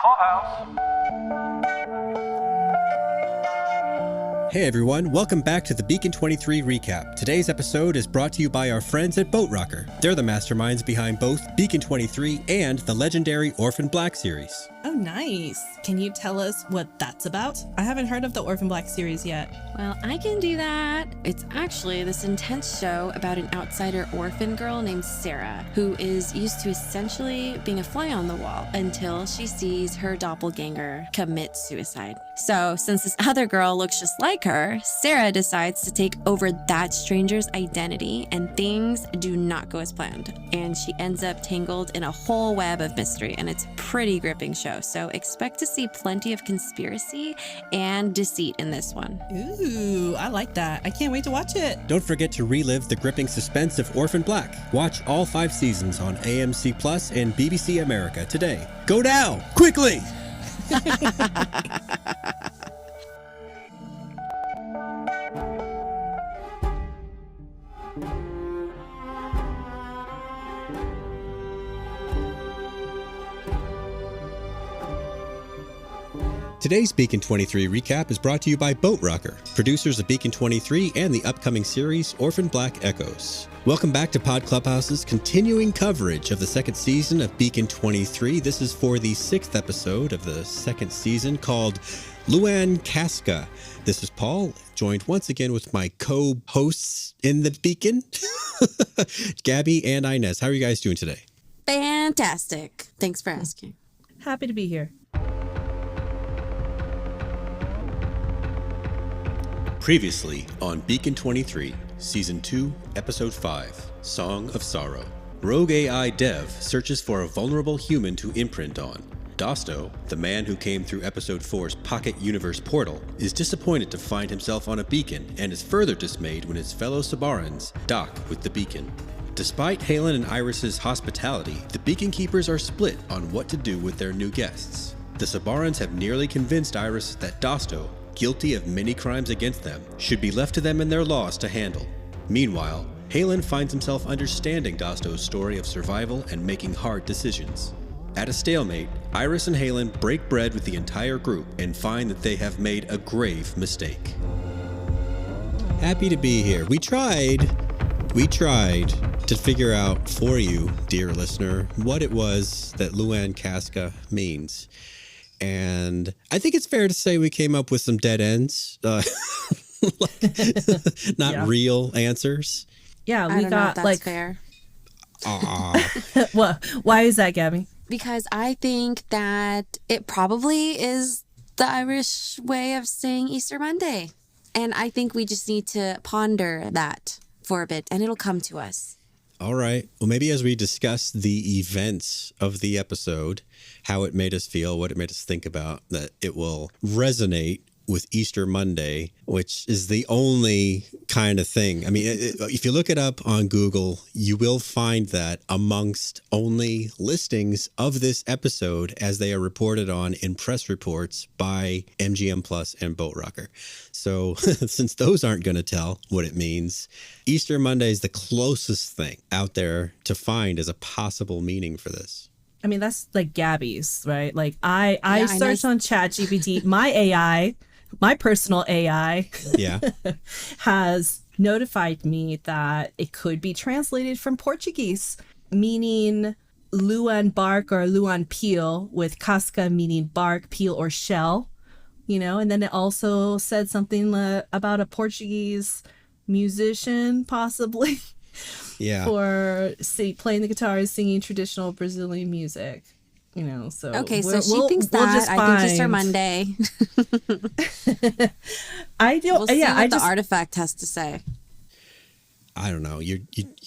Clubhouse. Hey everyone, welcome back to the Beacon 23 recap. Today's episode is brought to you by our friends at Boat Rocker. They're the masterminds behind both Beacon 23 and the legendary Orphan Black series. Oh, nice. Can you tell us what that's about? I haven't heard of the Orphan Black series yet. Well, I can do that. It's actually this intense show about an outsider orphan girl named Sarah, who is used to essentially being a fly on the wall until she sees her doppelganger commit suicide. So, since this other girl looks just like her, Sarah decides to take over that stranger's identity, and things do not go as planned. And she ends up tangled in a whole web of mystery, and it's a pretty gripping show. So expect to see plenty of conspiracy and deceit in this one. Ooh, I like that. I can't wait to watch it. Don't forget to relive the gripping suspense of Orphan Black. Watch all 5 seasons on AMC Plus and BBC America today. Go now, quickly! Today's Beacon 23 recap is brought to you by Boat Rocker, producers of Beacon 23 and the upcoming series Orphan Black Echoes. Welcome back to Pod Clubhouse's continuing coverage of the second season of Beacon 23. This is for the 6th episode of the second season called Luan Casca. This is Paul, joined once again with my co-hosts in the Beacon, Gabby and Inez. How are you guys doing today? Fantastic. Thanks for asking. Happy to be here. Previously on Beacon 23, Season 2, Episode 5, Song of Sorrow. Rogue AI Dev searches for a vulnerable human to imprint on. Dosto, the man who came through Episode 4's Pocket Universe portal, is disappointed to find himself on a beacon and is further dismayed when his fellow Sabarans dock with the beacon. Despite Halen and Iris's hospitality, the Beacon Keepers are split on what to do with their new guests. The Sabarans have nearly convinced Iris that Dosto, guilty of many crimes against them, should be left to them and their laws to handle. Meanwhile, Halen finds himself understanding Dosto's story of survival and making hard decisions. At a stalemate, Iris and Halen break bread with the entire group and find that they have made a grave mistake. Happy to be here. We tried to figure out for you, dear listener, what it was that Luan Casca means. And I think it's fair to say we came up with some dead ends, not real answers. Yeah, we I don't know got if that's fair. Well, why is that, Gabby? Because I think that it probably is the Irish way of saying Easter Monday. And I think we just need to ponder that for a bit, and it'll come to us. All right. Well, maybe as we discuss the events of the episode, how it made us feel, what it made us think about, that it will resonate with Easter Monday, which is the only kind of thing. I mean, if you look it up on Google, you will find that amongst only listings of this episode as they are reported on in press reports by MGM Plus and Boat Rocker. So since those aren't going to tell what it means, Easter Monday is the closest thing out there to find as a possible meaning for this. I mean, that's like Gabby's, right? Like I searched on ChatGPT, my personal AI has notified me that it could be translated from Portuguese, meaning Luan bark or Luan peel, with casca meaning bark, peel, or shell, you know, and then it also said something about a Portuguese musician, possibly, for playing the guitar and singing traditional Brazilian music. You know, so okay, so she thinks that. I think Easter Monday. I don't. We'll see what the artifact has to say. I don't know. You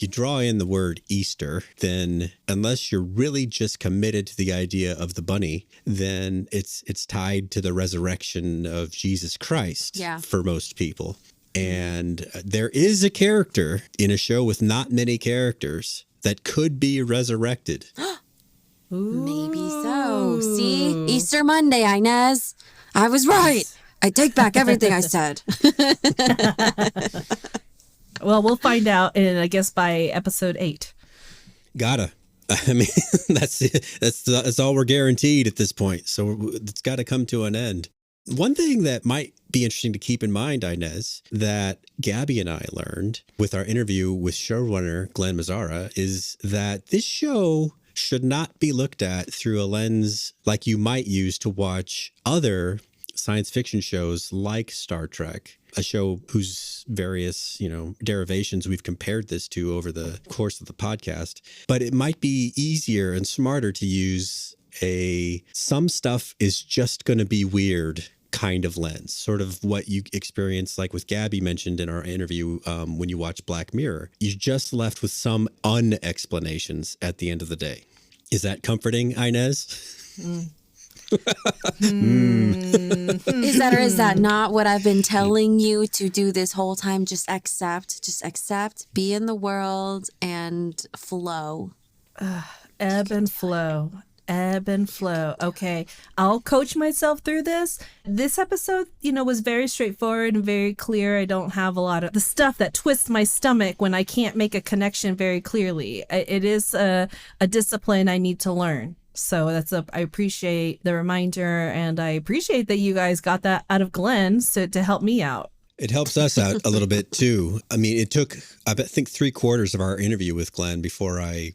draw in the word Easter, then unless you're really just committed to the idea of the bunny, then it's tied to the resurrection of Jesus Christ for most people. And there is a character in a show with not many characters that could be resurrected. Maybe so. See? Easter Monday, Inez. I was right. I take back everything I said. Well, we'll find out I guess by episode 8. Gotta. I mean, that's all we're guaranteed at this point. So it's got to come to an end. One thing that might be interesting to keep in mind, Inez, that Gabby and I learned with our interview with showrunner Glenn Mazzara is that this show should not be looked at through a lens like you might use to watch other science fiction shows like Star Trek, a show whose various, derivations we've compared this to over the course of the podcast. But it might be easier and smarter to use some stuff is just going to be weird kind of lens, sort of what you experience, like with Gabby mentioned in our interview when you watch Black Mirror. You're just left with some unexplanations at the end of the day. Is that comforting, Inez? Is that or is that not what I've been telling you to do this whole time? Just accept, be in the world and flow. Ebb and flow. Okay, I'll coach myself through this. This episode, was very straightforward and very clear. I don't have a lot of the stuff that twists my stomach when I can't make a connection very clearly. It is a discipline I need to learn. So I appreciate the reminder, and I appreciate that you guys got that out of Glenn to help me out. It helps us out a little bit too. I mean, it took, I think 3/4 of our interview with Glenn before I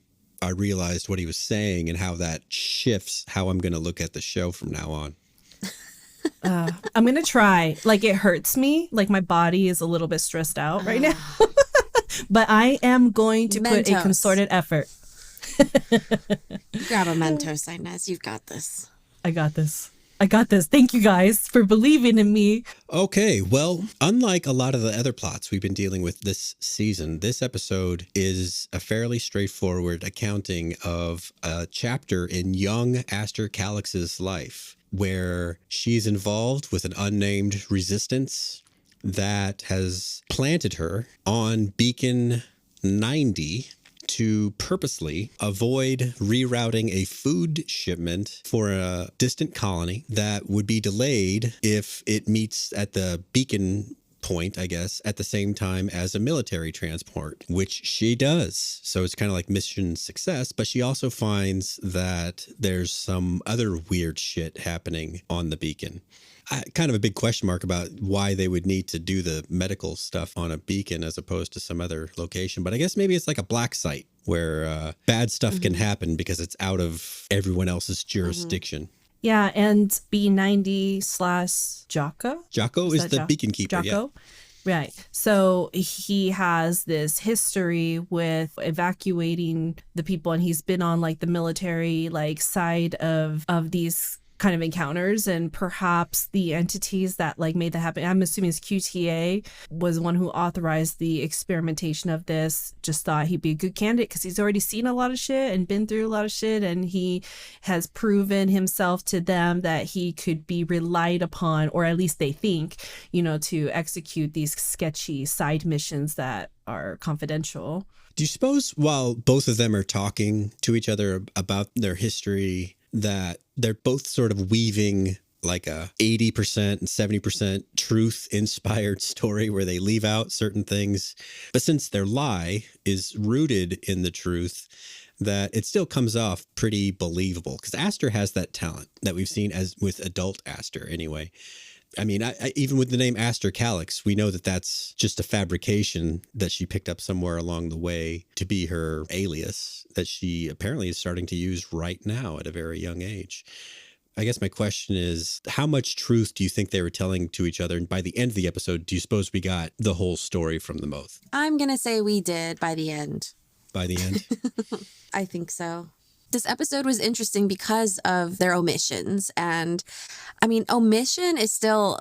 realized what he was saying and how that shifts how I'm going to look at the show from now on. I'm going to try. Like, it hurts me. Like, my body is a little bit stressed out right now. But I am going to put a concerted effort. Grab a Mentos, Inez. You've got this. I got this. Thank you guys for believing in me. Okay, well, unlike a lot of the other plots we've been dealing with this season, this episode is a fairly straightforward accounting of a chapter in young Aster Calyx's life, where she's involved with an unnamed resistance that has planted her on Beacon 90 to purposely avoid rerouting a food shipment for a distant colony that would be delayed if it meets at the beacon point, I guess, at the same time as a military transport, which she does. So it's kind of like mission success, but she also finds that there's some other weird shit happening on the beacon. Kind of a big question mark about why they would need to do the medical stuff on a beacon as opposed to some other location. But I guess maybe it's like a black site where bad stuff can happen because it's out of everyone else's jurisdiction. Yeah, and B90 / Jocko. Jocko is the beacon keeper. Jocko. Yeah. Right. So he has this history with evacuating the people, and he's been on like the military side of these kind of encounters, and perhaps the entities that made that happen, I'm assuming his QTA was the one who authorized the experimentation of this, just thought he'd be a good candidate because he's already seen a lot of shit and been through a lot of shit, and he has proven himself to them that he could be relied upon, or at least they think, to execute these sketchy side missions that are confidential. Do you suppose while both of them are talking to each other about their history that they're both sort of weaving like a 80% and 70% truth inspired story where they leave out certain things, but since their lie is rooted in the truth, that it still comes off pretty believable? Because Aster has that talent that we've seen as with adult Aster anyway. I mean, I even with the name Aster Calyx, we know that that's just a fabrication that she picked up somewhere along the way to be her alias that she apparently is starting to use right now at a very young age. I guess my question is, how much truth do you think they were telling to each other? And by the end of the episode, do you suppose we got the whole story from them both? I'm going to say we did by the end. By the end? I think so. This episode was interesting because of their omissions. And I mean, omission is still,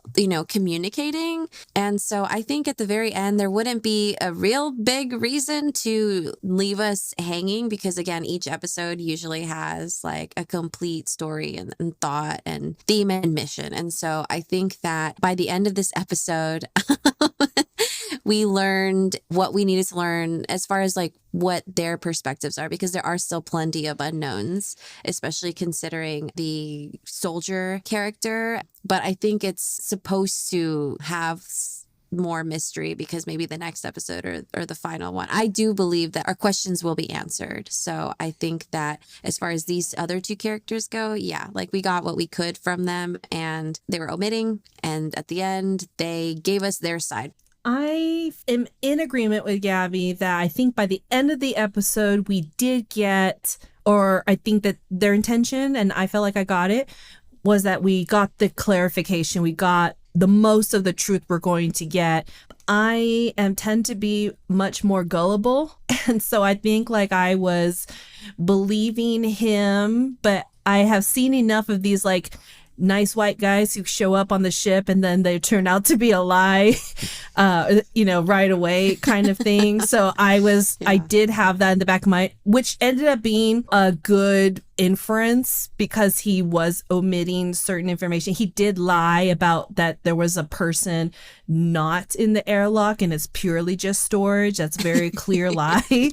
communicating. And so I think at the very end, there wouldn't be a real big reason to leave us hanging because, again, each episode usually has a complete story and thought and theme and mission. And so I think that by the end of this episode, we learned what we needed to learn as far as what their perspectives are, because there are still plenty of unknowns, especially considering the soldier character. But I think it's supposed to have more mystery because maybe the next episode or the final one, I do believe that our questions will be answered. So I think that as far as these other two characters go, yeah, like we got what we could from them and they were omitting. And at the end, they gave us their side. I am in agreement with Gabby that I think by the end of the episode, we did get, or I think that their intention, and I felt like I got it, was that we got the clarification. We got the most of the truth we're going to get. I tend to be much more gullible. And so I think like I was believing him, but I have seen enough of these like nice white guys who show up on the ship and then they turn out to be a lie, right away kind of thing. So I did have that in the back of my, which ended up being a good inference because he was omitting certain information. He did lie about that there was a person not in the airlock and it's purely just storage. That's a very clear lie.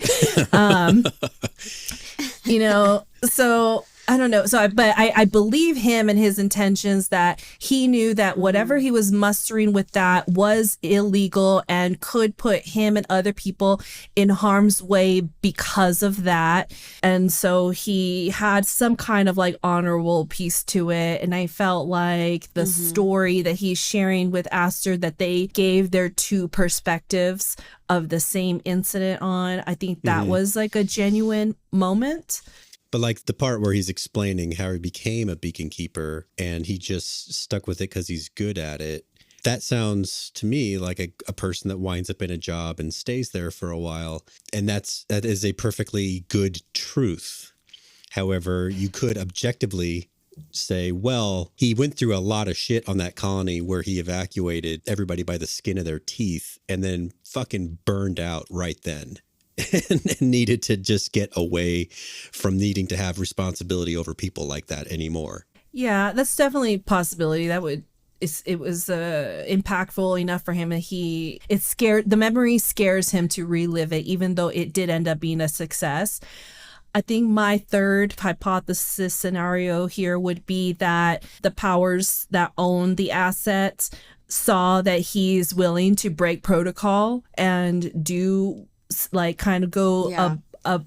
So I don't know. So, I believe him and his intentions that he knew that whatever he was mustering with that was illegal and could put him and other people in harm's way because of that. And so he had some kind of like honorable piece to it. And I felt like the story that he's sharing with Aster, that they gave their two perspectives of the same incident on, I think that was like a genuine moment. But like the part where he's explaining how he became a beacon keeper and he just stuck with it because he's good at it. That sounds to me like a person that winds up in a job and stays there for a while. And that is a perfectly good truth. However, you could objectively say, well, he went through a lot of shit on that colony where he evacuated everybody by the skin of their teeth and then fucking burned out right then. And needed to just get away from needing to have responsibility over people like that anymore. Yeah, that's definitely a possibility. It was impactful enough for him, and the memory scares him to relive it, even though it did end up being a success. I think my third hypothesis scenario here would be that the powers that own the assets saw that he's willing to break protocol and do like kind of go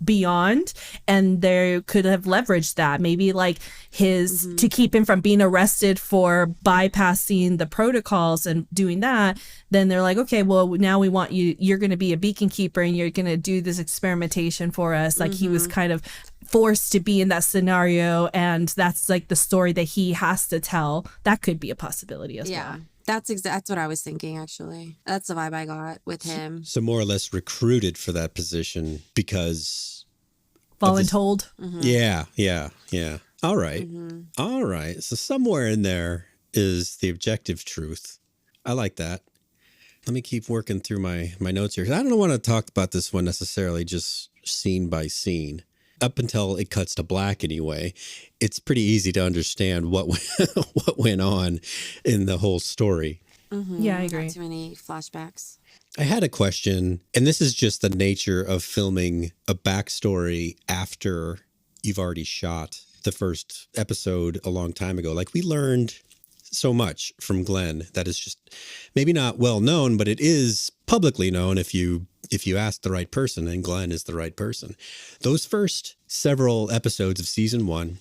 beyond, and they could have leveraged that maybe like to keep him from being arrested for bypassing the protocols and doing that. Then they're like, okay, well now we want you're going to be a beacon keeper and you're going to do this experimentation for us. Like he was kind of forced to be in that scenario, and that's like the story that he has to tell. That could be a possibility as well. That's what I was thinking, actually. That's the vibe I got with him. So more or less recruited for that position because... Voluntold. Yeah. All right. All right. So somewhere in there is the objective truth. I like that. Let me keep working through my notes here. I don't want to talk about this one necessarily just scene by scene. Up until it cuts to black anyway, it's pretty easy to understand what went on in the whole story. Yeah, I agree. Not too many flashbacks. I had a question, and this is just the nature of filming a backstory after you've already shot the first episode a long time ago. Like, we learned so much from Glenn that is just maybe not well known, but it is publicly known if you ask the right person, and Glenn is the right person. Those first several episodes of season 1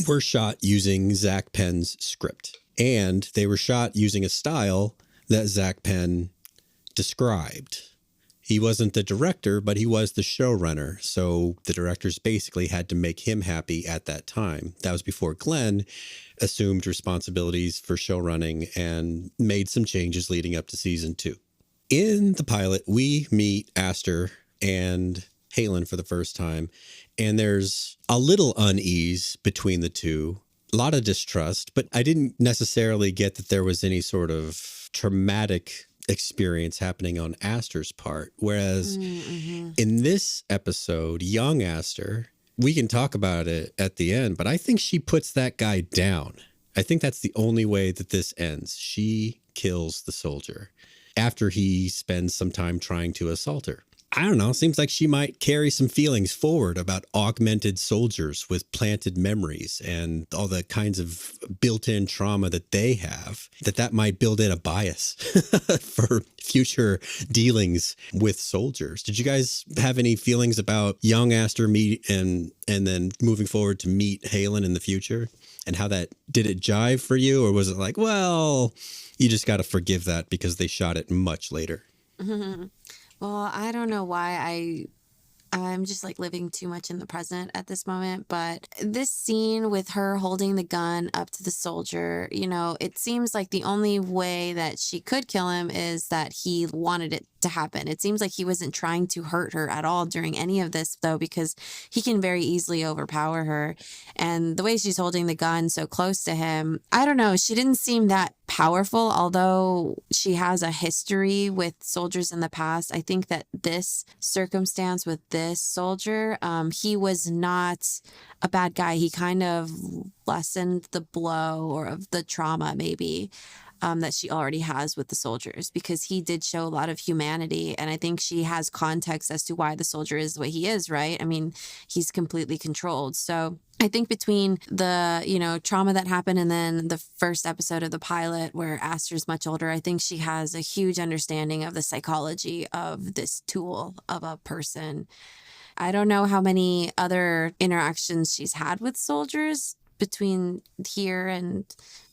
were shot using Zach Penn's script, and they were shot using a style that Zach Penn described. He wasn't the director, but he was the showrunner. So the directors basically had to make him happy at that time. That was before Glenn assumed responsibilities for showrunning and made some changes leading up to season 2. In the pilot, we meet Aster and Halen for the first time, and there's a little unease between the two, a lot of distrust, but I didn't necessarily get that there was any sort of traumatic experience happening on Aster's part. Whereas in this episode, young Aster, we can talk about it at the end, but I think she puts that guy down. I think that's the only way that this ends. She kills the soldier after he spends some time trying to assault her. I don't know. Seems like she might carry some feelings forward about augmented soldiers with planted memories and all the kinds of built-in trauma that they have, that might build in a bias for future dealings with soldiers. Did you guys have any feelings about young Aster meet and then moving forward to meet Halen in the future? And how that, did it jive for you? Or was it like, well, you just got to forgive that because they shot it much later? Well, I don't know why I'm just like living too much in the present at this moment. But this scene with her holding the gun up to the soldier, you know, it seems like the only way that she could kill him is that he wanted it to happen. It seems like he wasn't trying to hurt her at all during any of this, though, because he can very easily overpower her. And the way she's holding the gun so close to him, I don't know. She didn't seem that powerful, although she has a history with soldiers in the past. I think that this circumstance with this soldier, he was not a bad guy. He kind of lessened the blow or of the trauma, maybe. That she already has with the soldiers, because he did show a lot of humanity. And I think she has context as to why the soldier is the way he is, right? I mean, he's completely controlled. So I think between the, you know, trauma that happened and then the first episode of the pilot where Aster's much older, I think she has a huge understanding of the psychology of this tool of a person. I don't know how many other interactions she's had with soldiers between here and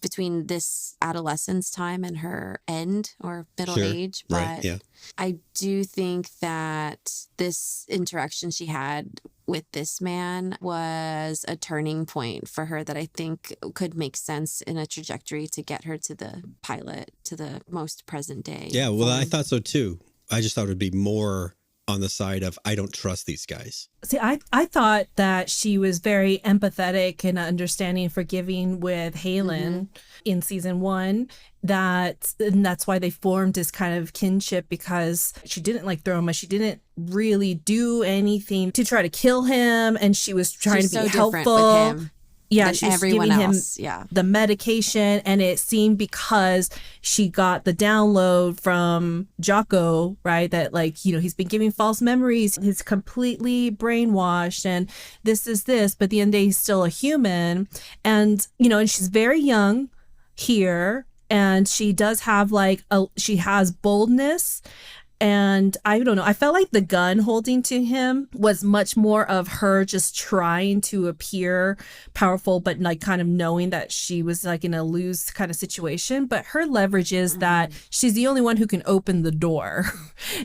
between this adolescence time and her end or middle age. But right, yeah. I do think that this interaction she had with this man was a turning point for her that I think could make sense in a trajectory to get her to the pilot, to the most present day. Yeah, well, I thought so too. I just thought it would be more on the side of, I don't trust these guys. See, I thought that she was very empathetic and understanding and forgiving with Halen in season 1. And that's why they formed this kind of kinship, because she didn't like throw him, she didn't really do anything to try to kill him, and she was trying to be helpful. With him. Yeah, she was giving him yeah. the medication, and it seemed because she got the download from Jocko, right, that like, you know, he's been giving false memories, he's completely brainwashed, and this is this, but at the end of the day, he's still a human. And, you know, and she's very young here, and she does have like, she has boldness. And I don't know, I felt like the gun holding to him was much more of her just trying to appear powerful, but like kind of knowing that she was like in a lose kind of situation. But her leverage is that she's the only one who can open the door.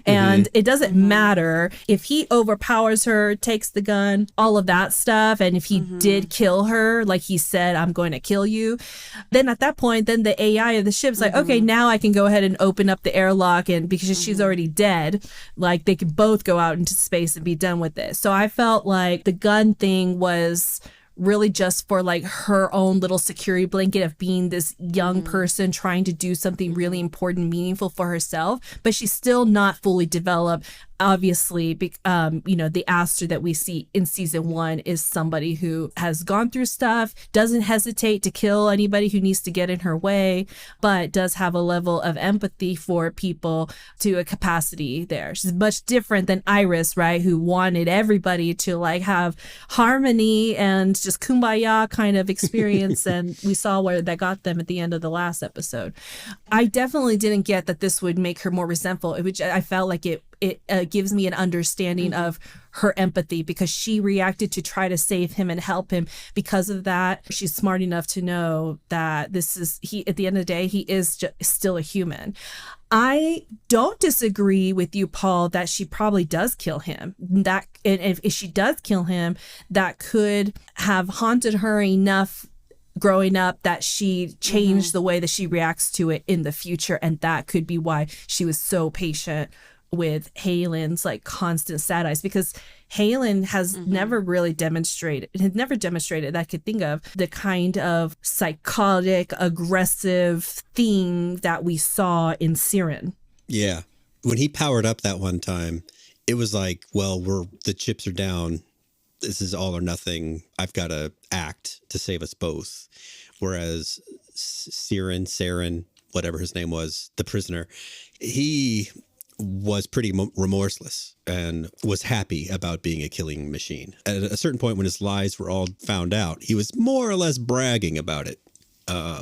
And it doesn't matter if he overpowers her, takes the gun, all of that stuff. And if he did kill her, like he said, I'm going to kill you. Then at that point, then the AI of the ship's like, okay, now I can go ahead and open up the airlock, and because she's already dead, like they could both go out into space and be done with this. So I felt like the gun thing was really just for like her own little security blanket of being this young person trying to do something really important, meaningful for herself, but she's still not fully developed. Obviously, you know, the Aster that we see in season 1 is somebody who has gone through stuff, doesn't hesitate to kill anybody who needs to get in her way, but does have a level of empathy for people to a capacity there. She's much different than Iris, right, who wanted everybody to like have harmony and just kumbaya kind of experience. And we saw where that got them at the end of the last episode. I definitely didn't get that this would make her more resentful, which I felt like it gives me an understanding of her empathy, because she reacted to try to save him and help him. Because of that, she's smart enough to know that this is at the end of the day, he is still a human. I don't disagree with you, Paul, that she probably does kill him. That, and if she does kill him, that could have haunted her enough growing up that she changed the way that she reacts to it in the future. And that could be why she was so patient with Halen's like constant sad eyes, because Halen has never demonstrated that I could think of the kind of psychotic, aggressive thing that we saw in Siren. Yeah. When he powered up that one time, it was like, well, the chips are down. This is all or nothing. I've got to act to save us both. Whereas Saren, whatever his name was, the prisoner, he was pretty remorseless and was happy about being a killing machine. At a certain point when his lies were all found out, he was more or less bragging about it.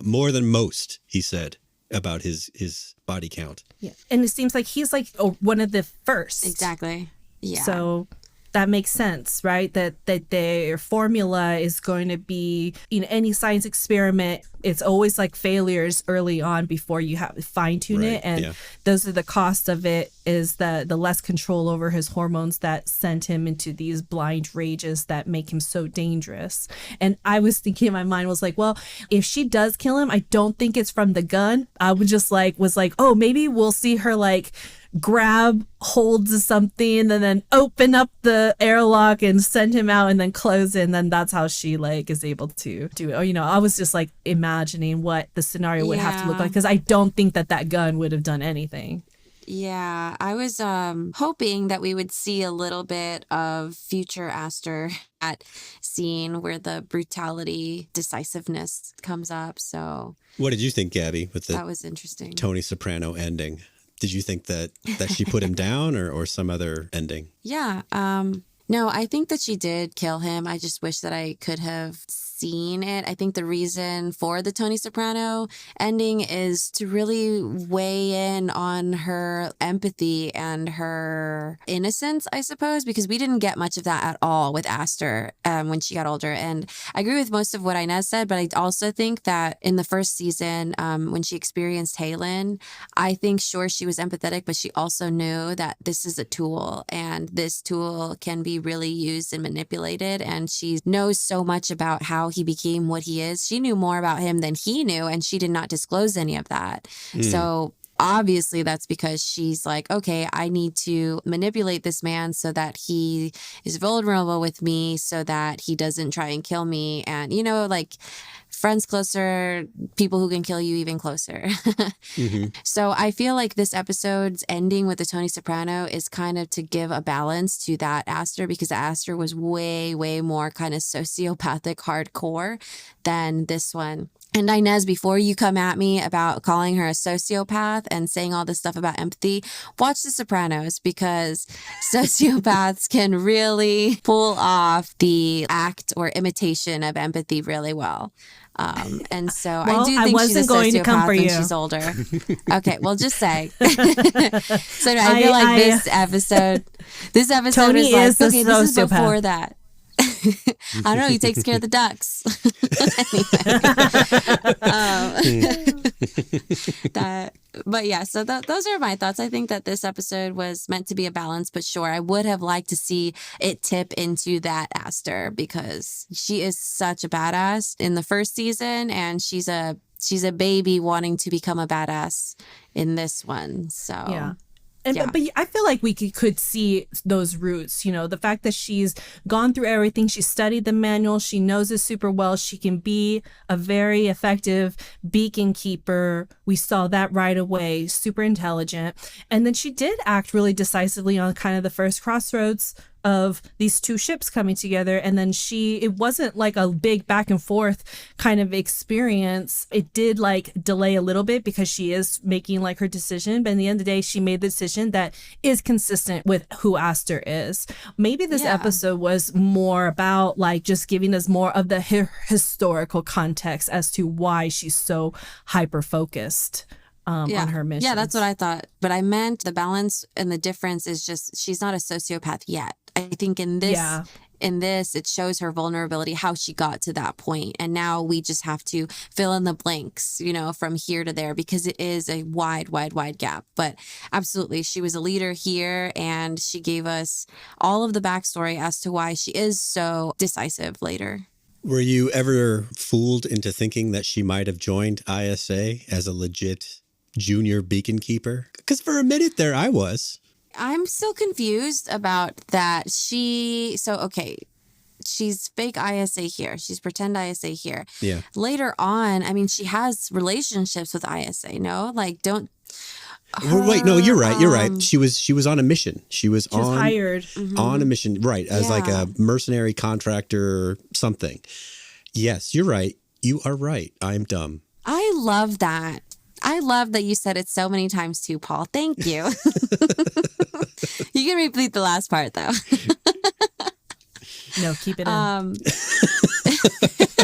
More than most, he said, about his body count. Yeah. And it seems like he's like one of the first. Exactly. Yeah. So that makes sense, right? That their formula is going to be, any science experiment, it's always like failures early on before you have fine tune it. And those are the cost of it, is the less control over his hormones that sent him into these blind rages that make him so dangerous. And I was thinking in my mind was like, well, if she does kill him, I don't think it's from the gun. I would just was like, oh, maybe we'll see her like grab holds of something and then open up the airlock and send him out and then close it, and then that's how she like is able to do it. Or, I was just like imagining what the scenario would have to look like, because I don't think that gun would have done anything. Yeah, I was hoping that we would see a little bit of future Aster at scene where the brutality, decisiveness comes up. So what did you think, Gabby, with that was interesting Tony Soprano ending? Did you think that she put him down or some other ending? Yeah. No, I think that she did kill him. I just wish that I could have seen it. I think the reason for the Tony Soprano ending is to really weigh in on her empathy and her innocence, I suppose, because we didn't get much of that at all with Aster when she got older. And I agree with most of what Inez said, but I also think that in the first season, when she experienced Halen, I think sure she was empathetic, but she also knew that this is a tool and this tool can be really used and manipulated. And she knows so much about how he became what he is. She knew more about him than he knew, and she did not disclose any of that. So obviously that's because she's like, okay, I need to manipulate this man so that he is vulnerable with me, so that he doesn't try and kill me. And, like friends closer, people who can kill you even closer. So I feel like this episode's ending with the Tony Soprano is kind of to give a balance to that Aster, because Aster was way, way more kind of sociopathic hardcore than this one. And Inez, before you come at me about calling her a sociopath and saying all this stuff about empathy, watch The Sopranos, because sociopaths can really pull off the act or imitation of empathy really well. And so I do think she's a sociopath when she's older. Okay, well, just say. So I feel like this episode Tony is like, okay, this is before that. I don't know. He takes care of the ducks. But yeah, so those are my thoughts. I think that this episode was meant to be a balance, but sure, I would have liked to see it tip into that Aster, because she is such a badass in the first season, and she's a baby wanting to become a badass in this one. So yeah. But I feel like we could see those roots, the fact that she's gone through everything. She studied the manual. She knows it super well. She can be a very effective beacon keeper. We saw that right away. Super intelligent. And then she did act really decisively on kind of the first crossroads of these two ships coming together. And then it wasn't like a big back and forth kind of experience. It did like delay a little bit because she is making like her decision. But in the end of the day, she made the decision that is consistent with who Aster is. Maybe this episode was more about like just giving us more of the historical context as to why she's so hyper focused on her mission. Yeah, that's what I thought. But I meant the balance and the difference is just she's not a sociopath yet. I think in this, it shows her vulnerability, how she got to that point. And now we just have to fill in the blanks, from here to there, because it is a wide, wide, wide gap. But absolutely, she was a leader here, and she gave us all of the backstory as to why she is so decisive later. Were you ever fooled into thinking that she might have joined ISA as a legit junior beacon keeper? Because for a minute there, I was. I'm still confused about that. She's fake ISA here. She's pretend ISA here. Yeah. Later on, I mean, she has relationships with ISA, no? Like, don't... Wait, no, you're right. You're right. She was on a mission. She was hired on a mission, right? As like a mercenary contractor or something. Yes, you're right. You are right. I'm dumb. I love that. I love that you said it so many times too, Paul. Thank you. You can repeat the last part though. No, keep it in.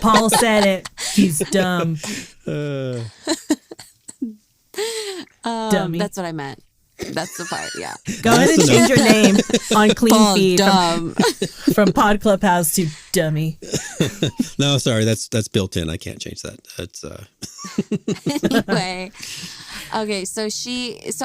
Paul said it. He's dumb. Dummy. That's what I meant. That's the part, yeah. Go ahead and change your name on Clean Paul Feed dumb. from Pod Clubhouse to Dummy. No, sorry, that's built in. I can't change that. That's Anyway. Okay, so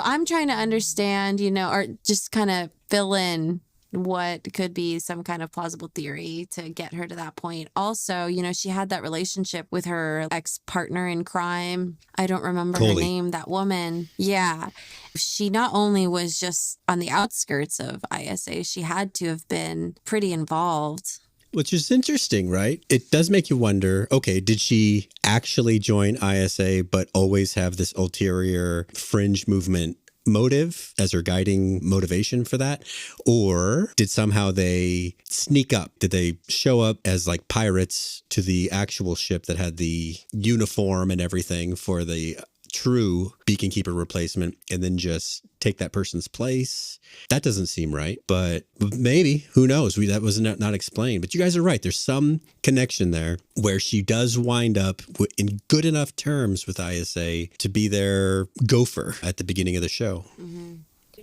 I'm trying to understand, or just kind of fill in what could be some kind of plausible theory to get her to that point. Also, she had that relationship with her ex-partner in crime. I don't remember her name, that woman. Yeah. She not only was just on the outskirts of ISA, she had to have been pretty involved. Which is interesting, right? It does make you wonder, okay, did she actually join ISA but always have this ulterior fringe movement motive as her guiding motivation for that? Or did somehow they sneak up? Did they show up as like pirates to the actual ship that had the uniform and everything for the true beacon keeper replacement and then just take that person's place? That doesn't seem right, but maybe, who knows? That was not explained, but you guys are right. There's some connection there where she does wind up in good enough terms with ISA to be their gopher at the beginning of the show. Mm-hmm.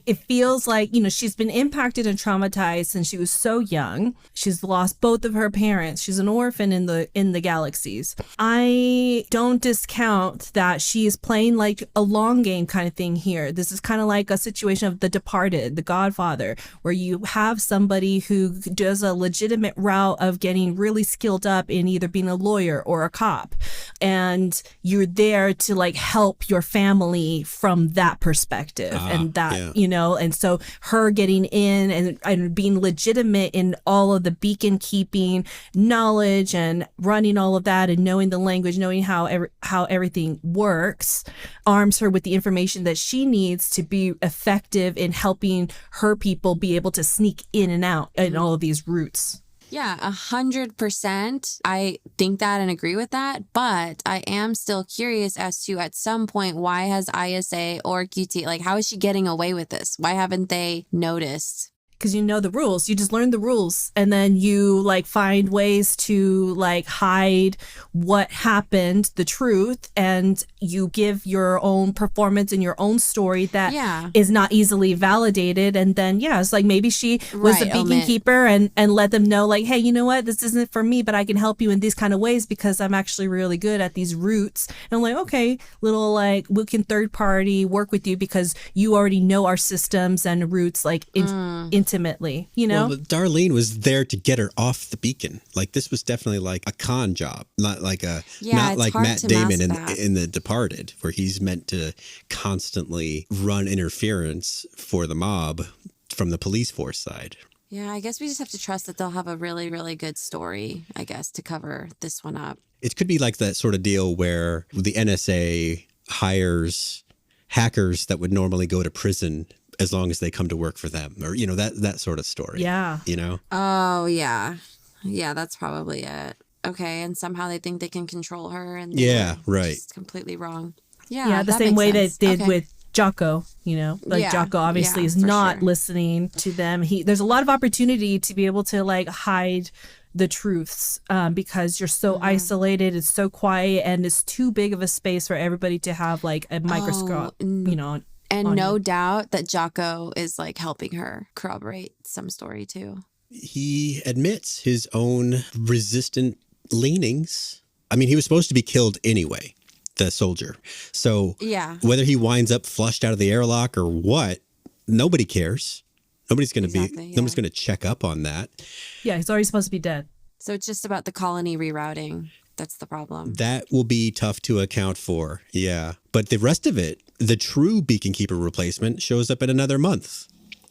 It feels like, she's been impacted and traumatized since she was so young. She's lost both of her parents. She's an orphan in the galaxies. I don't discount that she is playing like a long game kind of thing here. This is kind of like a situation of The Departed, The Godfather, where you have somebody who does a legitimate route of getting really skilled up in either being a lawyer or a cop. And you're there to like help your family from that perspective. And that, and so her getting in and being legitimate in all of the beacon keeping knowledge and running all of that and knowing the language, knowing how everything works, arms her with the information that she needs to be effective in helping her people be able to sneak in and out in all of these routes. Yeah, 100%. I think that and agree with that, but I am still curious as to at some point, why has ISA or QT, like how is she getting away with this? Why haven't they noticed? Because you know the rules. You just learn the rules and then you like find ways to like hide what happened, the truth, and you give your own performance and your own story that is not easily validated. And then, it's like maybe she was the beacon keeper and let them know like, hey, you know what? This isn't for me, but I can help you in these kind of ways because I'm actually really good at these routes. And I'm like, okay, little like we can third party work with you because you already know our systems and routes like intimately, Well, Darlene was there to get her off the beacon. Like this was definitely like a con job, not like Matt Damon in The Departed, where he's meant to constantly run interference for the mob from the police force side. Yeah, I guess we just have to trust that they'll have a really, really good story, I guess, to cover this one up. It could be like that sort of deal where the NSA hires hackers that would normally go to prison as long as they come to work for them, or that sort of story. Oh yeah, that's probably it. Okay, and somehow they think they can control her, and right, it's completely wrong. The same way they did with Jocko. Jocko obviously is not listening to them. There's a lot of opportunity to be able to like hide the truths because you're so isolated, it's so quiet, and it's too big of a space for everybody to have like a microscope, And no doubt that Jocko is like helping her corroborate some story too. He admits his own resistant leanings. I mean, he was supposed to be killed anyway, the soldier. So whether he winds up flushed out of the airlock or what, nobody cares. Nobody's going to nobody's going to check up on that. Yeah, he's already supposed to be dead. So it's just about the colony rerouting. That's the problem. That will be tough to account for. Yeah. But the rest of it, the true beacon keeper replacement shows up in another month.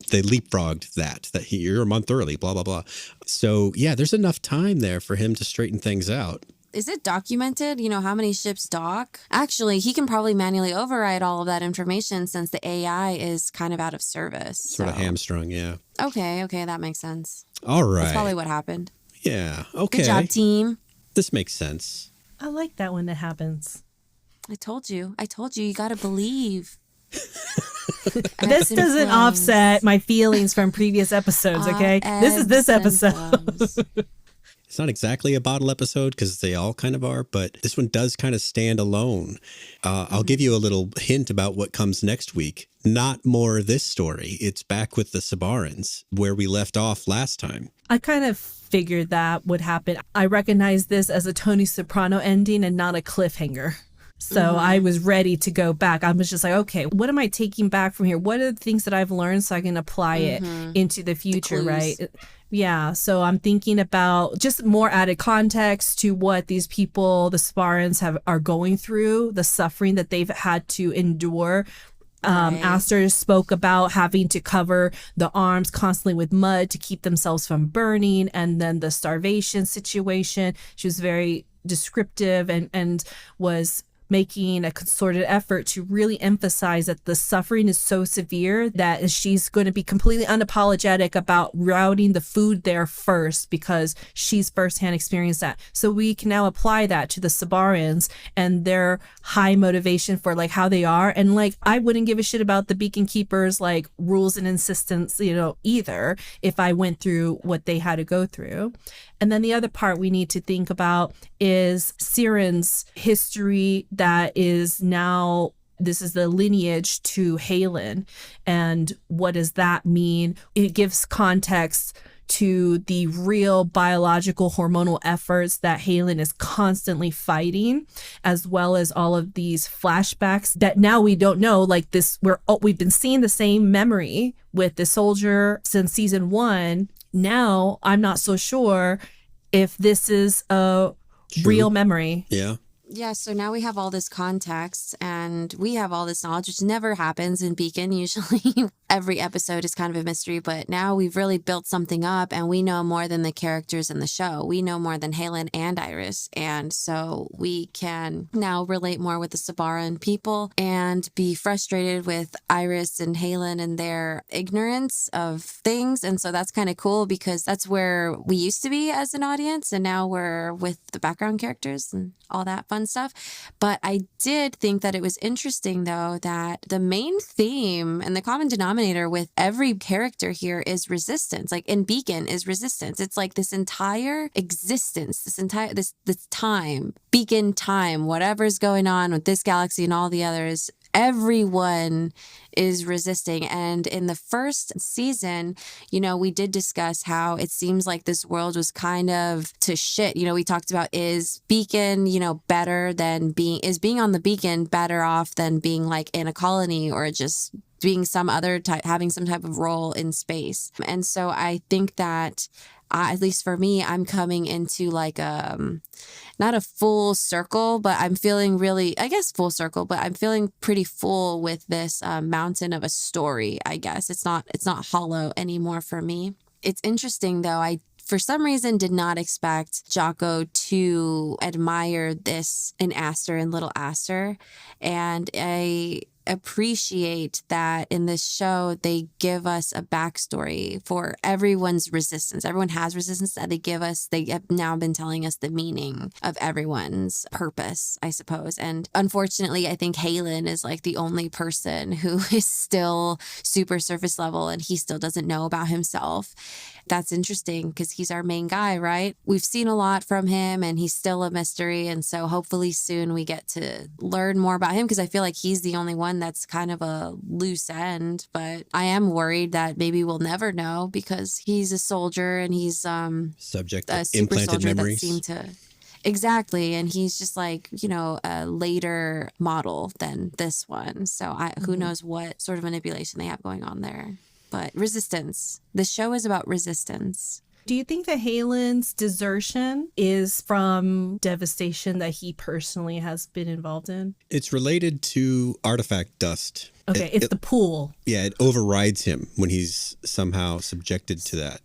They leapfrogged that you're a month early, blah, blah, blah. So, there's enough time there for him to straighten things out. Is it documented, how many ships dock? Actually, he can probably manually override all of that information since the AI is kind of out of service. Sort of hamstrung, yeah. Okay, that makes sense. All right. That's probably what happened. Yeah, okay. Good job, team. This makes sense. I like that when it happens. I told you, you got to believe. This doesn't offset my feelings from previous episodes, okay? This is this episode. It's not exactly a bottle episode because they all kind of are, but this one does kind of stand alone. I'll give you a little hint about what comes next week. Not more of this story. It's back with the Sabarans, where we left off last time. I kind of figured that would happen. I recognize this as a Tony Soprano ending and not a cliffhanger. So I was ready to go back. I was just like, okay, what am I taking back from here? What are the things that I've learned so I can apply it into the future, right? Yeah. So I'm thinking about just more added context to what these people, the Sabarans, are going through, the suffering that they've had to endure. Aster spoke about having to cover the arms constantly with mud to keep themselves from burning, and then the starvation situation. She was very descriptive and was making a concerted effort to really emphasize that the suffering is so severe that she's going to be completely unapologetic about routing the food there first because she's firsthand experienced that. So we can now apply that to the Sabarans and their high motivation for like how they are. And like, I wouldn't give a shit about the Beacon Keepers like rules and insistence, either if I went through what they had to go through. And then the other part we need to think about is Siren's history that is now, this is the lineage to Halen. And what does that mean? It gives context to the real biological hormonal efforts that Halen is constantly fighting, as well as all of these flashbacks that now we don't know, like this, we've been seeing the same memory with the soldier since season 1. Now I'm not so sure if this is a real memory. Yeah, so now we have all this context and we have all this knowledge, which never happens in Beacon. Usually every episode is kind of a mystery, but now we've really built something up and we know more than the characters in the show. We know more than Halen and Iris. And so we can now relate more with the Sabaran people and be frustrated with Iris and Halen and their ignorance of things. And so that's kind of cool because that's where we used to be as an audience. And now we're with the background characters and all that fun stuff. But I did think that it was interesting, though, that the main theme and the common denominator with every character here is resistance. Like in Beacon is resistance. It's like this entire existence, this time, Beacon time, whatever's going on with this galaxy and all the others, everyone is resisting. And in the first season, we did discuss how it seems like this world was kind of to shit. We talked about, is Beacon, better than is being on the Beacon better off than being like in a colony or just being some other type, having some type of role in space. And so I think that at least for me, I'm coming into like not a full circle, but I'm feeling really, I guess full circle, but I'm feeling pretty full with this mountain of a story, I guess. It's not hollow anymore for me. It's interesting though, I for some reason did not expect Jocko to admire this in Aster and little Aster. And I appreciate that in this show they give us a backstory for everyone's resistance. Everyone has resistance that they have now been telling us the meaning of everyone's purpose, I suppose. And unfortunately, I think Halen is like the only person who is still super surface level and he still doesn't know about himself. That's interesting because he's our main guy, right? We've seen a lot from him and he's still a mystery. And so hopefully soon we get to learn more about him because I feel like he's the only one that's kind of a loose end. But I am worried that maybe we'll never know because he's a soldier and he's subject to a super implanted soldier memories. That seemed to exactly. And he's just like, a later model than this one. So who knows what sort of manipulation they have going on there. But resistance. The show is about resistance. Do you think that Halen's desertion is from devastation that he personally has been involved in? It's related to artifact dust. Okay, it's the pool. Yeah, it overrides him when he's somehow subjected to that.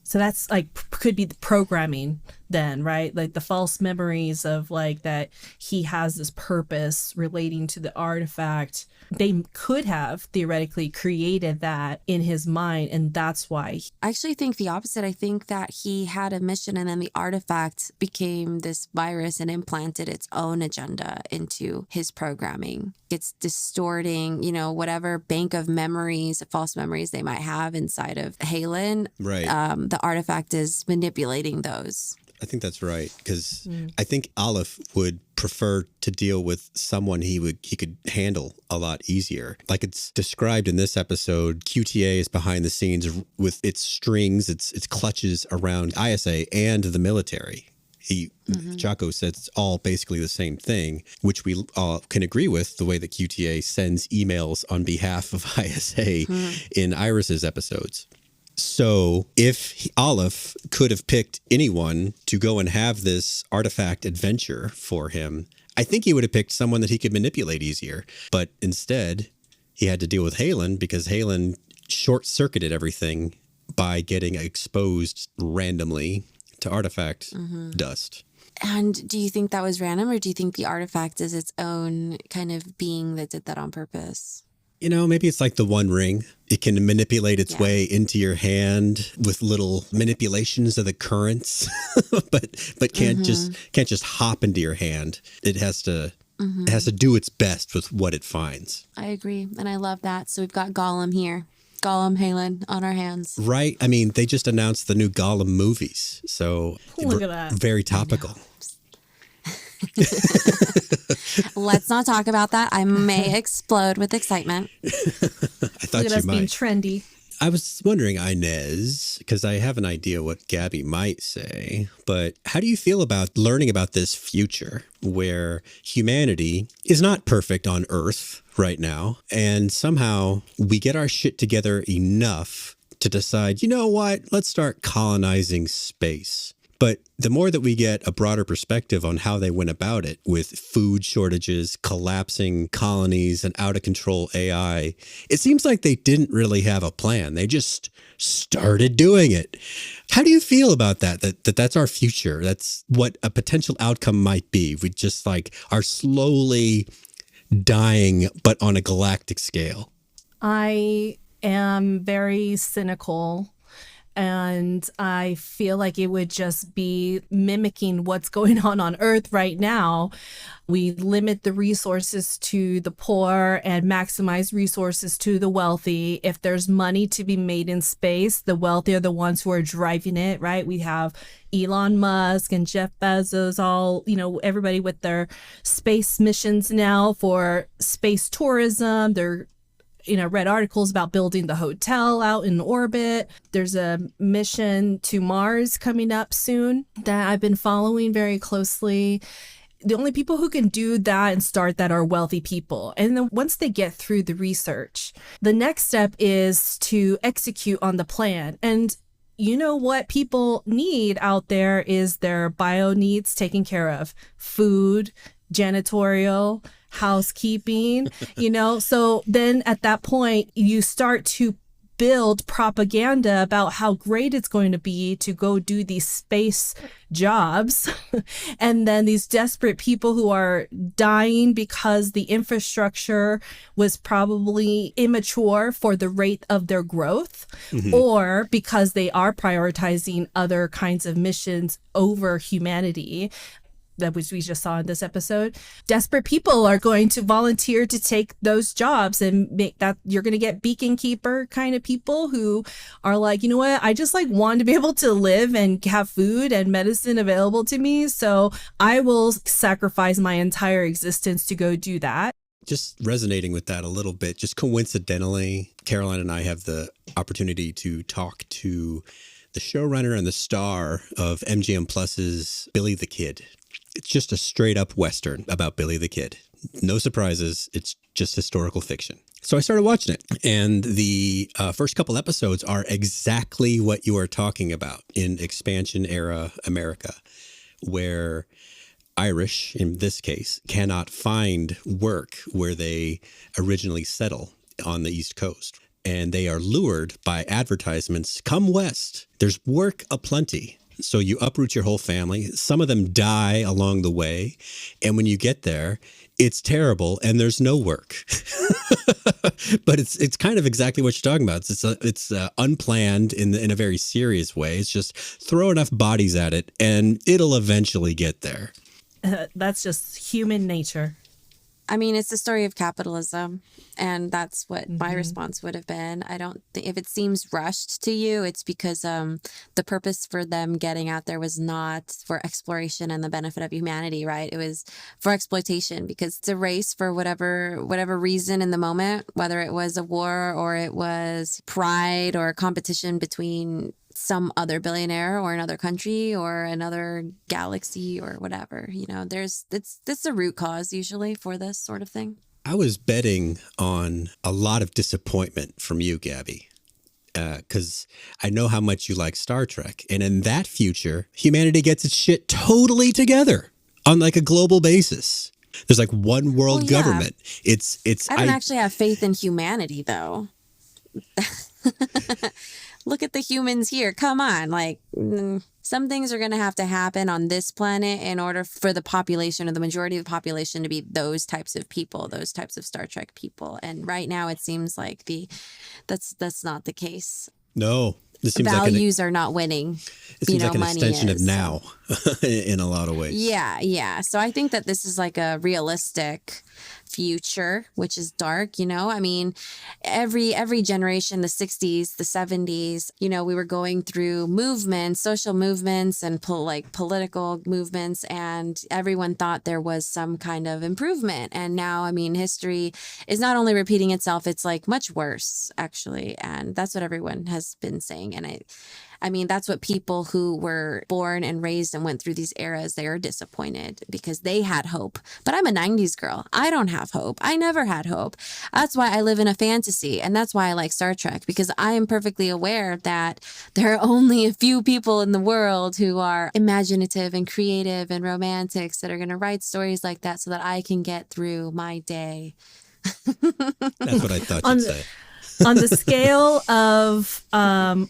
So that's like could be the programming then, right? Like the false memories of like that he has this purpose relating to the artifact. They could have theoretically created that in his mind, and that's why. I actually think the opposite. I think that he had a mission and then the artifact became this virus and implanted its own agenda into his programming. It's distorting, whatever bank of memories, false memories they might have inside of Halen. Right. The artifact is manipulating those. I think that's right, because I think Aleph would prefer to deal with someone he could handle a lot easier. Like it's described in this episode, QTA is behind the scenes with its strings, its clutches around ISA and the military. Jocko says it's all basically the same thing, which we all can agree with, the way that QTA sends emails on behalf of ISA in Iris's episodes. So if Aleph could have picked anyone to go and have this artifact adventure for him, I think he would have picked someone that he could manipulate easier. But instead, he had to deal with Halen because Halen short-circuited everything by getting exposed randomly to artifact dust. And do you think that was random, or do you think the artifact is its own kind of being that did that on purpose? Maybe it's like the One Ring. It can manipulate its way into your hand with little manipulations of the currents, but can't just hop into your hand. It has to do its best with what it finds. I agree, and I love that. So we've got Gollum here. Gollum, Halen on our hands. Right. I mean, they just announced the new Gollum movies, so look at that. Very topical. Let's not talk about that. I may explode with excitement. I thought Look at you us might. being trendy. I was wondering, Inez, because I have an idea what Gabby might say, but how do you feel about learning about this future where humanity is not perfect on Earth right now, and somehow we get our shit together enough to decide, you know what, let's start colonizing space. But the more that we get a broader perspective on how they went about it with food shortages, collapsing colonies, and out of control AI, it seems like they didn't really have a plan. They just started doing it. How do you feel about that? That's our future. That's what a potential outcome might be. We just are slowly dying, but on a galactic scale. I am very cynical. And I feel like it would just be mimicking what's going on Earth right now. We limit the resources to the poor and maximize resources to the wealthy. If there's money to be made in space, the wealthy are the ones who are driving it, right? We have Elon Musk and Jeff Bezos, all, everybody with their space missions now for space tourism. They're read articles about building the hotel out in orbit. There's a mission to Mars coming up soon that I've been following very closely. The only people who can do that and start that are wealthy people. And then once they get through the research, the next step is to execute on the plan. And you know what people need out there is their bio needs taken care of. Food, janitorial, housekeeping, so then at that point you start to build propaganda about how great it's going to be to go do these space jobs. And then these desperate people who are dying because the infrastructure was probably immature for the rate of their growth, or because they are prioritizing other kinds of missions over humanity. That which we just saw in this episode. Desperate people are going to volunteer to take those jobs and make that. You're going to get beacon keeper kind of people who are like, you know what, I just want to be able to live and have food and medicine available to me. So I will sacrifice my entire existence to go do that. Just resonating with that a little bit, just coincidentally, Caroline and I have the opportunity to talk to the showrunner and the star of MGM Plus's Billy the Kid. It's just a straight up Western about Billy the Kid. No surprises. It's just historical fiction. So I started watching it, and the first couple episodes are exactly what you are talking about in expansion era America, where Irish, in this case, cannot find work where they originally settle on the East Coast. And they are lured by advertisements. Come west. There's work aplenty. So you uproot your whole family. Some of them die along the way. And when you get there, it's terrible and there's no work. But it's kind of exactly what you're talking about. It's unplanned in a very serious way. It's just throw enough bodies at it and it'll eventually get there. That's just human nature. I mean, it's the story of capitalism, and that's what my response would have been. I don't think if it seems rushed to you, it's because the purpose for them getting out there was not for exploration and the benefit of humanity, right? It was for exploitation, because it's a race for whatever reason in the moment, whether it was a war or it was pride or a competition between some other billionaire or another country or another galaxy or whatever. You know, it's a root cause usually for this sort of thing. I was betting on a lot of disappointment from you, Gabby, because I know how much you like Star Trek. And in that future, humanity gets its shit totally together on like a global basis. There's like one world government. It's. I don't actually have faith in humanity, though. Look at the humans here. Come on. Like, some things are going to have to happen on this planet in order for the population or the majority of the population to be those types of people, those types of Star Trek people. And right now it seems like that's not the case. No. Values are not winning. It seems like an extension of now in a lot of ways. Yeah. So I think that this is like a realistic future, which is dark, you know? I mean, every generation, the 60s, the 70s, you know, we were going through movements, social movements and political movements, and everyone thought there was some kind of improvement. And now, I mean, history is not only repeating itself, it's like much worse, actually. And that's what everyone has been saying. And I mean, that's what people who were born and raised and went through these eras, they are disappointed because they had hope. But I'm a 90s girl. I don't have hope. I never had hope. That's why I live in a fantasy. And that's why I like Star Trek, because I am perfectly aware that there are only a few people in the world who are imaginative and creative and romantics that are going to write stories like that so that I can get through my day. That's what I thought you'd say. On the scale of the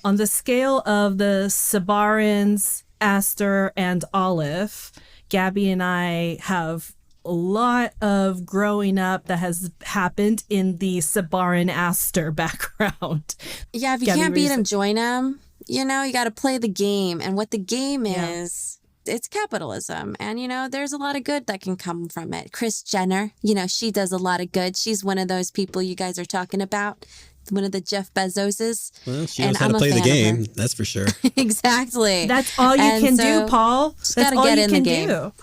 Sabarans, Aster, and Olive, Gabby and I have a lot of growing up that has happened in the Sabaran Aster background. Yeah, if you can't beat them, join them. You know, you got to play the game. And what the game is, it's capitalism. And, you know, there's a lot of good that can come from it. Kris Jenner, you know, she does a lot of good. She's one of those people you guys are talking about. One of the Jeff Bezoses. Well, she knows how to play the game. That's for sure. Exactly. That's all you can do, Paul. That's all you can do.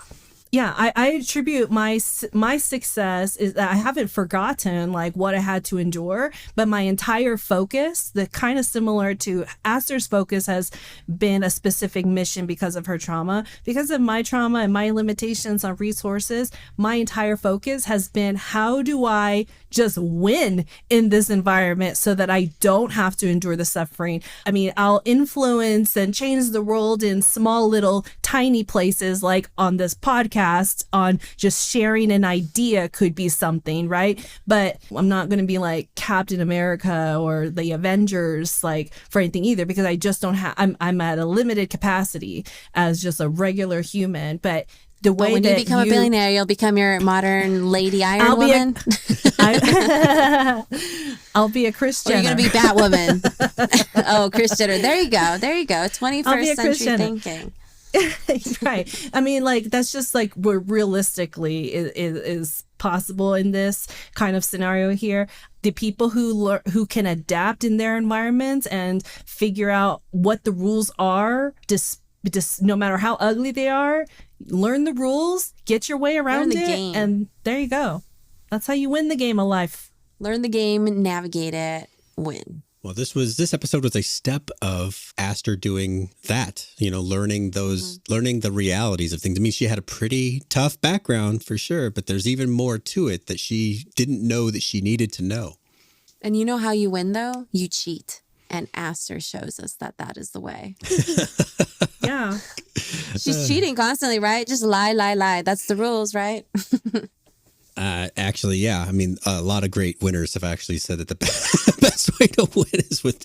Yeah, I attribute my success is that I haven't forgotten like what I had to endure, but my entire focus, the kind of similar to Aster's focus, has been a specific mission because of her trauma. Because of my trauma and my limitations on resources, my entire focus has been how do I just win in this environment so that I don't have to endure the suffering. I mean, I'll influence and change the world in small little tiny places like on this podcast, on just sharing an idea could be something, right? But I'm not going to be like Captain America or the Avengers like for anything either, because I just don't have, I'm at a limited capacity as just a regular human. But the way when you become a billionaire, you'll become your modern Lady Iron Woman. I'll be a Kris Jenner. Or you're going to be Batwoman. Oh, Kris Jenner. There you go. 21st century thinking. Right. I mean, like, that's just like what realistically is possible in this kind of scenario here. The people who can adapt in their environments and figure out what the rules are, just no matter how ugly they are, learn the rules, get your way around it, game. And there you go. That's how you win the game of life. Learn the game, navigate it, win. Well, this episode was a step of Aster doing that, you know, learning the realities of things. I mean, she had a pretty tough background for sure, but there's even more to it that she didn't know that she needed to know. And you know how you win, though? You cheat. And Aster shows us that is the way. Yeah. She's cheating constantly, right? Just lie. That's the rules, right? Actually, yeah. I mean, a lot of great winners have actually said that the best way to win is with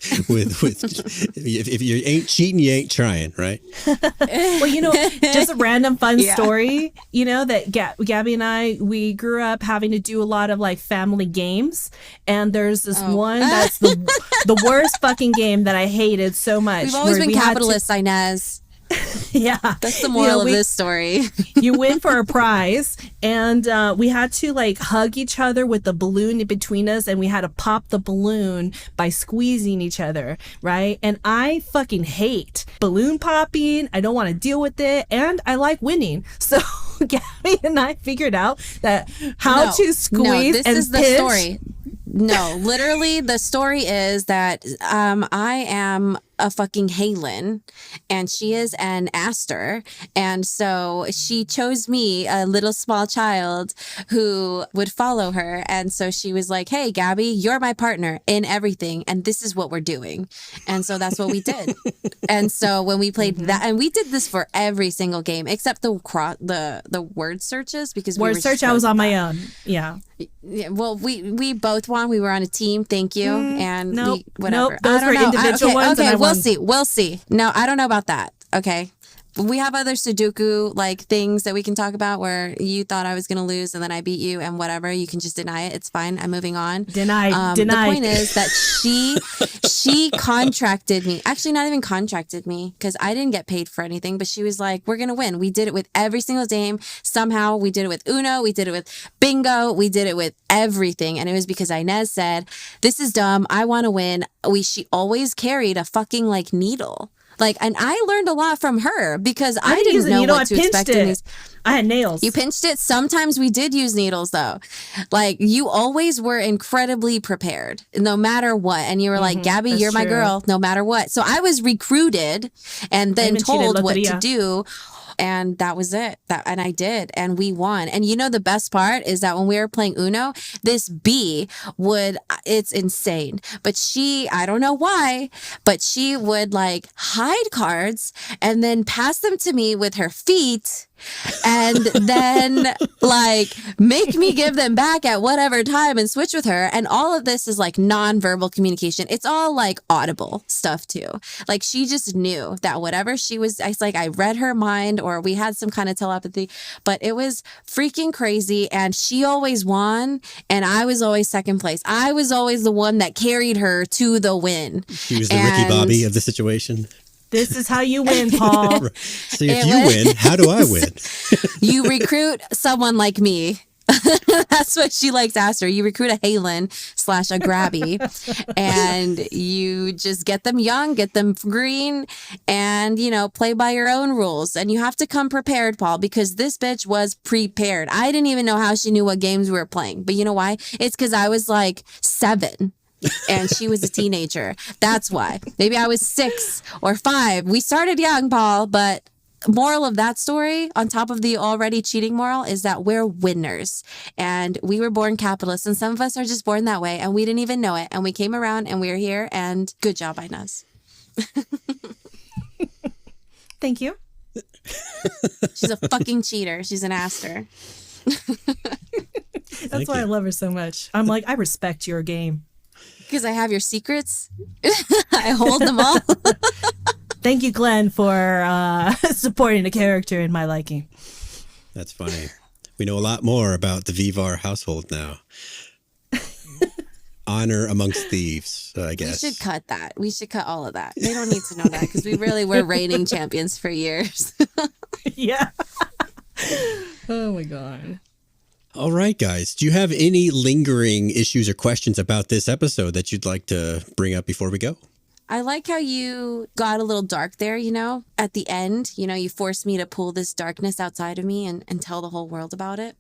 if you ain't cheating, you ain't trying, right? Well, just a random fun story, that Gabby and I, we grew up having to do a lot of like family games. And there's this one that's the worst fucking game that I hated so much. We've always been capitalists, Inez. Yeah. That's the moral of this story. You win for a prize. And we had to like hug each other with the balloon in between us. And we had to pop the balloon by squeezing each other. Right. And I fucking hate balloon popping. I don't want to deal with it. And I like winning. So Gabby and I figured out that to squeeze this and is the pinch. story. No, literally the story is that I am a fucking Halen and she is an Aster. And so she chose me, a little small child who would follow her. And so she was like, hey, Gabby, you're my partner in everything. And this is what we're doing. And so that's what we did. And so when we played that, and we did this for every single game except the word searches, because word search, I was on my own. Yeah. Yeah, well, we both won. We were on a team. Thank you. And whatever. Those were individual ones. Okay, we'll see. No, I don't know about that. Okay. We have other Sudoku like things that we can talk about where you thought I was going to lose and then I beat you and whatever. You can just deny it. It's fine. I'm moving on. Denied. The point is that she contracted me. Actually, not even contracted me because I didn't get paid for anything. But she was like, we're going to win. We did it with every single game. Somehow we did it with Uno. We did it with Bingo. We did it with everything. And it was because Inez said, this is dumb. I want to win. She always carried a fucking like needle. Like, and I learned a lot from her because I didn't know what to expect in these. I had nails. You pinched it. Sometimes we did use needles though. Like you always were incredibly prepared no matter what. And you were like, Gabby, you're my girl no matter what. So I was recruited and then told what to do. And that was it. And I did. And we won. And the best part is that when we were playing Uno, this bee it's insane. But I don't know why, but she would like hide cards and then pass them to me with her feet. And then like make me give them back at whatever time and switch with her. And all of this is like nonverbal communication. It's all like audible stuff too. Like she just knew that whatever she was, I read her mind or we had some kind of telepathy, but it was freaking crazy. And she always won. And I was always second place. I was always the one that carried her to the win. She was the Ricky Bobby of the situation. This is how you win, Paul. See, if you win, how do I win? You recruit someone like me. That's what she likes, Aster. You recruit a Halen / a Grabby, and you just get them young, get them green, and, play by your own rules. And you have to come prepared, Paul, because this bitch was prepared. I didn't even know how she knew what games we were playing. But you know why? It's because I was like 7. And she was a teenager. That's why. Maybe I was 6 or 5. We started young, Paul, but moral of that story, on top of the already cheating moral, is that we're winners. And we were born capitalists, and some of us are just born that way, and we didn't even know it. And we came around, and we're here, and good job, Inez. Thank you. She's a fucking cheater. She's an Aster. That's why I love her so much. I'm like, I respect your game. Because I have your secrets. I hold them all. Thank you, Glenn, for supporting a character in my liking. That's funny. We know a lot more about the Vivar household now. Honor amongst thieves, I guess. We should cut that. We should cut all of that. They don't need to know that because we really were reigning champions for years. Yeah. Oh, my God. All right, guys. Do you have any lingering issues or questions about this episode that you'd like to bring up before we go? I like how you got a little dark there, at the end. You forced me to pull this darkness outside of me and tell the whole world about it.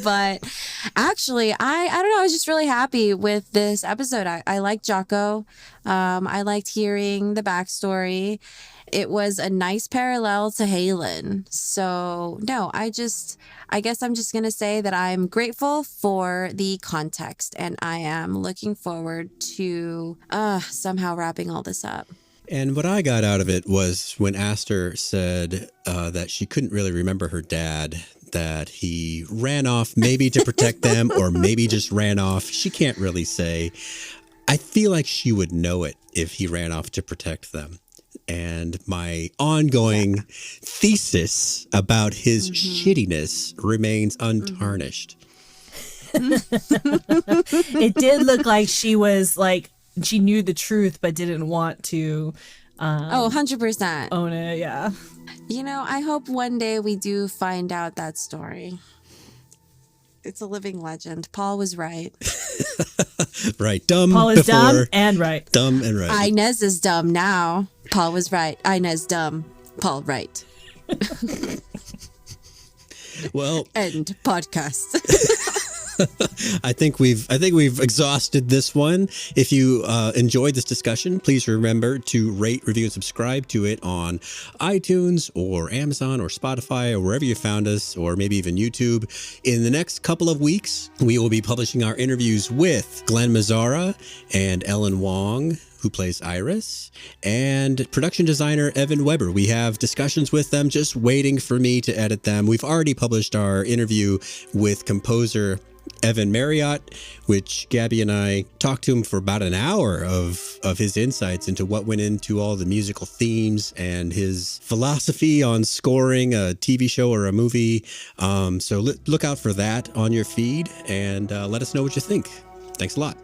But actually, I don't know. I was just really happy with this episode. I liked Jocko. I liked hearing the backstory. It was a nice parallel to Halen. So, no, I guess I'm just going to say that I'm grateful for the context and I am looking forward to somehow wrapping all this up. And what I got out of it was when Aster said that she couldn't really remember her dad, that he ran off maybe to protect them or maybe just ran off. She can't really say. I feel like she would know it if he ran off to protect them. And my ongoing thesis about his shittiness remains untarnished. It did look like she was like, she knew the truth, but didn't want to 100% own it. Yeah. You know, I hope one day we do find out that story. It's a living legend. Paul was right. Right. Dumb Paul is before, dumb and right. Dumb and right. Inez is dumb now. Paul was right. Inez dumb. Paul right. Well, end podcast. I think we've exhausted this one. If you enjoyed this discussion, please remember to rate, review, and subscribe to it on iTunes or Amazon or Spotify or wherever you found us, or maybe even YouTube. In the next couple of weeks, we will be publishing our interviews with Glenn Mazzara and Ellen Wong, who plays Iris, and production designer Evan Weber. We have discussions with them, just waiting for me to edit them. We've already published our interview with composer Evan Marriott, which Gabby and I talked to him for about an hour of his insights into what went into all the musical themes and his philosophy on scoring a TV show or a movie. So look out for that on your feed, and let us know what you think. Thanks a lot.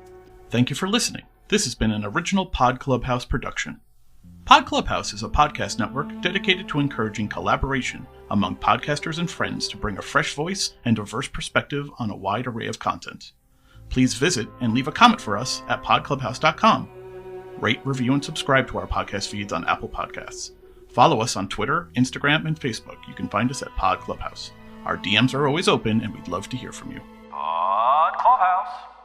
Thank you for listening. This has been an original Pod Clubhouse production. Pod Clubhouse is a podcast network dedicated to encouraging collaboration among podcasters and friends to bring a fresh voice and diverse perspective on a wide array of content. Please visit and leave a comment for us at podclubhouse.com. Rate, review, and subscribe to our podcast feeds on Apple Podcasts. Follow us on Twitter, Instagram, and Facebook. You can find us at Pod Clubhouse. Our DMs are always open, and we'd love to hear from you. Pod Clubhouse.